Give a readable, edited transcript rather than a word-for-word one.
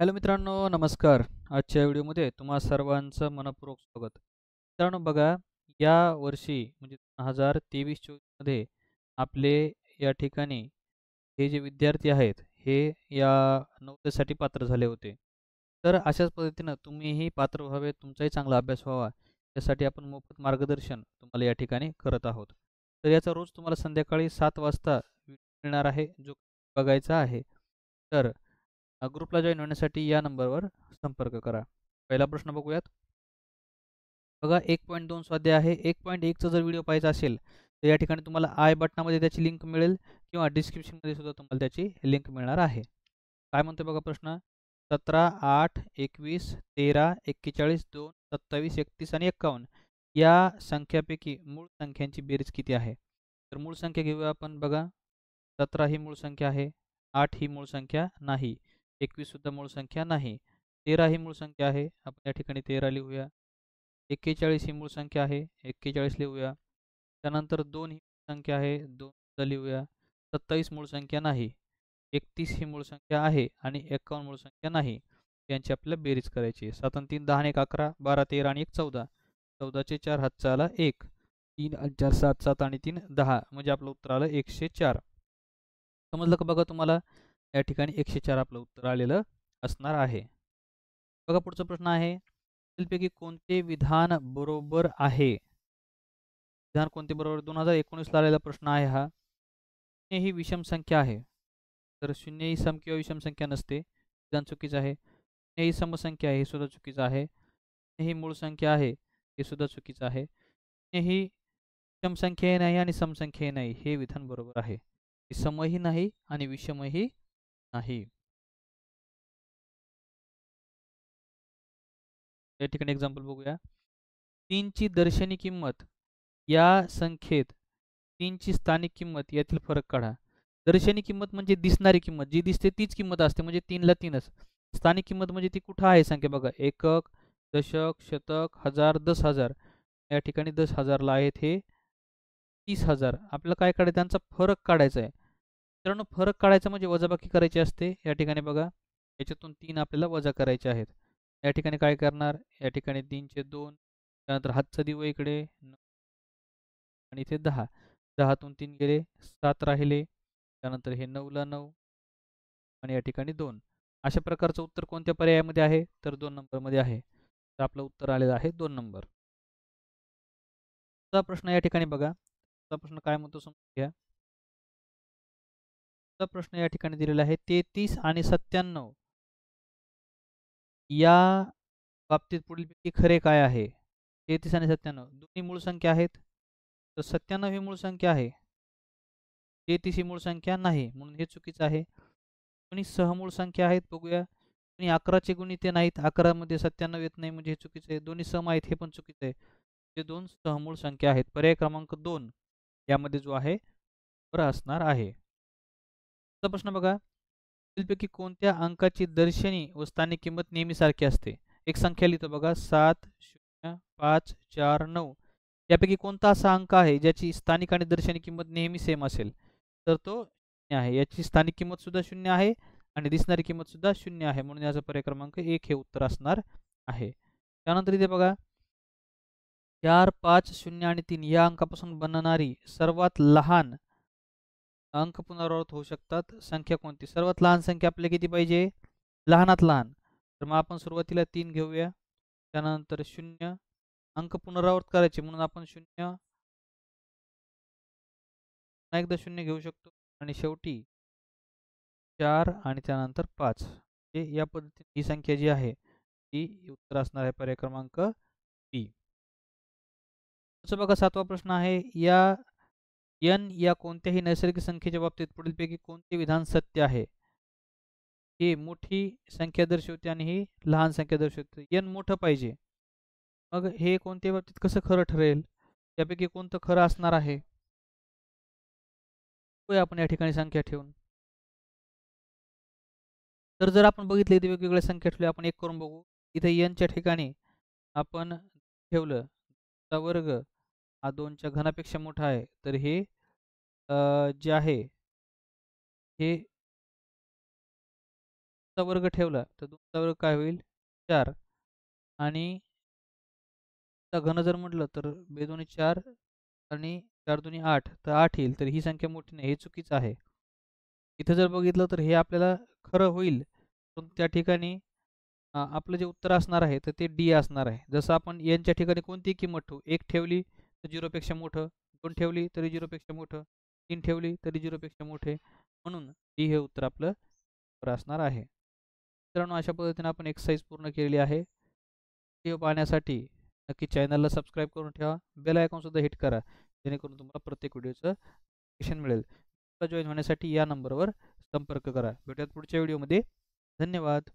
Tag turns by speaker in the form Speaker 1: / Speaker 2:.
Speaker 1: Hello मित्रांनो, नमस्कार. आजच्या व्हिडिओमध्ये तुम्हा सर्वांचं मनःपूर्वक स्वागत. मित्रांनो बघा, या वर्षी म्हणजे 2023-24 मध्ये आपले या ठिकाणी हे जे विद्यार्थी आहेत, हे या नोकरीसाठी पात्र झाले होते. तर अशाच पद्धतीनं तुम्हीही पात्र व्हावे, तुमचाही चांगला अभ्यास व्हावा, यासाठी आपण मोफत मार्गदर्शन तुम्हाला या ठिकाणी करत आहोत. तर याचा रोज तुम्हाला संध्याकाळी 7 वाजता मिळणार आहे, जो बघायचा आहे. तर ग्रुपला जॉइन होण्यासाठी या नंबरवर संपर्क करा. पहिला प्रश्न बघूयात. बघा 1.2 स्वाध्याय आहे. 1.1 चा जर व्हिडिओ पाहायचा असेल, तर या ठिकाणी तुम्हाला आय बटनामध्ये त्याची लिंक मिळेल किंवा डिस्क्रिप्शनमध्ये सुद्धा तुम्हाला त्याची लिंक मिळणार आहे. काय म्हणतोय बघा प्रश्न? 17, 8, 21, 13, 41, 2, 27, 31 आणि 51 या संख्यापैकी मूळ संख्यांची बेरीज किती आहे? तर मूळ संख्या घेऊया आपण बघा. 17 ही मूळ संख्या आहे. 8 ही मूळ संख्या नाही. 21 सुद्धा मूळ संख्या नाही. 13 ही मूळ संख्या आहे. आपण या ठिकाणी 13 लिहूया. 41 ही मूळ संख्या आहे. 41 लिहूया. त्यानंतर 2 ही संख्या आहे. 2 सुद्धा लिहूया. 27 मूळ संख्या नाही. 31 ही मूळ संख्या आहे आणि 51 मूळ संख्या नाही. यांची आपल्याला बेरीज करायची आहे. 7 आणि 3 10 आणि 1 11, 12 13 आणि 1 14. 14चे 4 हातचा आला 1. 3 आणि 4 7, 7 आणि 3 10 म्हणजे आपलं उत्तर आलं 104. समजलं का बघा तुम्हाला? या ठिकाणी 104 आपलं उत्तर आलेलं असणार आहे. बघा पुढचा प्रश्न आहे. खालीलपैकी कोणते विधान बरोबर आहे? विधान कोणते बरोबर? 2019 ला आलेला प्रश्न आहे हा. शून्य ही विषम संख्या आहे. तर शून्य ही सम किंवा विषम संख्या नसते. विधान चुकीचं आहे. शून्य ही समसंख्या आहे, हे सुद्धा चुकीचं आहे. शून्य ही मूळ संख्या आहे, हे सुद्धा चुकीचं आहे. शून्य ही विषम संख्याही नाही आणि समसंख्याही नाही, हे विधान बरोबर आहे. समही नाही आणि विषमही नाही. या ठिकाणी एक्झाम्पल बघूया. 3 ची दर्शनी किंमत या संख्येत 3 ची स्थानिक किंमत यातील फरक काढा. दर्शनी किंमत म्हणजे दिसणारी किंमत, जी दिसते तीच किंमत असते, म्हणजे 3 ला 3च. स्थानिक किंमत म्हणजे ती कुठं आहे संख्या बघा. एकक, दशक, शतक, हजार, 10,000. या ठिकाणी 10,000ला आहेत हे 30,000. आपल्याला काय काढायचं? त्यांचा फरक काढायचा आहे. मित्रांनो, फरक काढायचा म्हणजे वजाबाकी करायची असते. या ठिकाणी बघा, याच्यातून 3 आपल्याला वजा करायचे आहेत. या ठिकाणी काय करणार? या ठिकाणी 3चे 2, त्यानंतर हातचा दिवा इकडे आणि इथे 10. 10तून 3 गेले, 7 राहिले. त्यानंतर हे 9ला 9 आणि या ठिकाणी 2. अशा प्रकारचं उत्तर कोणत्या पर्यायामध्ये आहे? तर 2 नंबरमध्ये आहे. तर आपलं उत्तर आलेलं आहे 2 नंबर. पुढचा प्रश्न या ठिकाणी बघा. पुढचा प्रश्न काय म्हणतो समजून घ्या. पुढचा प्रश्न या ठिकाणी दिलेला आहे. 33 आणि 97 या बाबतीत पुढीलपैकी खरे काय आहे? 33 आणि 97 दोन्ही मूळ संख्या आहेत. तर 97 ही मूळ संख्या आहे. 33 ही मूळ संख्या नाही, म्हणून हे चुकीचं आहे. दोन्ही सहमूळ संख्या आहेत, बघूया. दोन्ही 11चे गुणिते नाहीत, 11 मध्ये 97 येत नाही, म्हणजे हे चुकीचं आहे. दोन्ही सम आहेत, हे पण चुकीचं आहे. ते दोन सहमूळ संख्या आहेत. पर्याय क्रमांक 2 यामध्ये जो आहे बरोबर असणार आहे. पुढचा प्रश्न बघा. पुढीलपैकी कोणत्या अंकाची दर्शनी व स्थानिक किंमत नेहमी सारखी असते? एक संख्या लिहितो बघा. 7, 0, 5, 4, 9 यापैकी कोणता असा अंक आहे ज्याची स्थानिक आणि दर्शनी किंमत नेहमी सेम असेल? तर तो 0 आहे. याची स्थानिक किंमत सुद्धा 0 आहे आणि दिसणारी किंमत सुद्धा 0 आहे, म्हणून याचा पर्याय क्रमांक 1 हे उत्तर असणार आहे. त्यानंतर इथे बघा, 4, 5, 0 आणि 3 या अंकापासून बनणारी सर्वात लहान अंक पुनरावृत्त होऊ शकतात संख्या कोणती? सर्वात लहान संख्या आपल्याला किती पाहिजे? लहानात लहान. तर मग आपण सुरुवातीला 3 घेऊया. त्यानंतर 0 अंक पुनरावृत्त करायचे, म्हणून आपण 0 पुन्हा एकदा 0 घेऊ शकतो आणि शेवटी 4 आणि त्यानंतर 5. हे या पद्धतीने ही संख्या जी आहे ती उत्तर असणार आहे पर्याय क्रमांक बी. पुढचा बघा 7वा प्रश्न आहे. n या कोणत्याही नैसर्गिक संख्येच्या बाबतीत पुढीलपैकी कोणते विधान सत्य आहे? ही मोठी संख्या दर्शवते आणि ही लहान संख्या दर्शवते. n मोठं पाहिजे. मग हे कोणत्या बाबतीत कसं खरं ठरेल? त्यापैकी कोणतं खरं असणार आहे? बघूया आपण या ठिकाणी संख्या ठेवून. तर जर आपण बघितलं इथे वेगवेगळ्या संख्या ठेवल्या, आपण एक करून बघू. इथे n च्या ठिकाणी आपण ठेवलं चा वर्ग हा 2च्या घनापेक्षा मोठा आहे. तर हे जे आहे हे चा वर्ग ठेवला तर 2चा वर्ग काय होईल 4 आणि चा घन जर म्हटलं तर बेदोनी 4 आणि 4 दुनी 8 तर 8 येईल. तर ही संख्या मोठी नाही, हे चुकीचं आहे. इथं जर बघितलं तर हे आपल्याला खरं होईल, पण त्या ठिकाणी आपलं जे उत्तर असणार आहे तर ते डी असणार आहे. जसं आपण एनच्या ठिकाणी कोणतीही किंमत ठेवू, 1 ठेवली तर 0 पेक्षा मोठं, 2 ठेवली तरी 0 पेक्षा मोठं, 3 ठेवली तरी 0 पेक्षा मोठे. म्हणून डी हे उत्तर आपलं बरोबर असणार आहे. मित्रांनो, अशा पद्धतीने आपण एक्सरसाइज पूर्ण केलेली आहे. व्हिडिओ पाहण्यासाठी नक्की चॅनलला सबस्क्राईब करून ठेवा. बेल आयकॉनसुद्धा हिट करा, जेणेकरून तुम्हाला प्रत्येक व्हिडिओचं नोटिफिकेशन मिळेल. जॉईन होण्यासाठी या नंबरवर संपर्क करा. भेटूयात पुढच्या व्हिडिओमध्ये. धन्यवाद.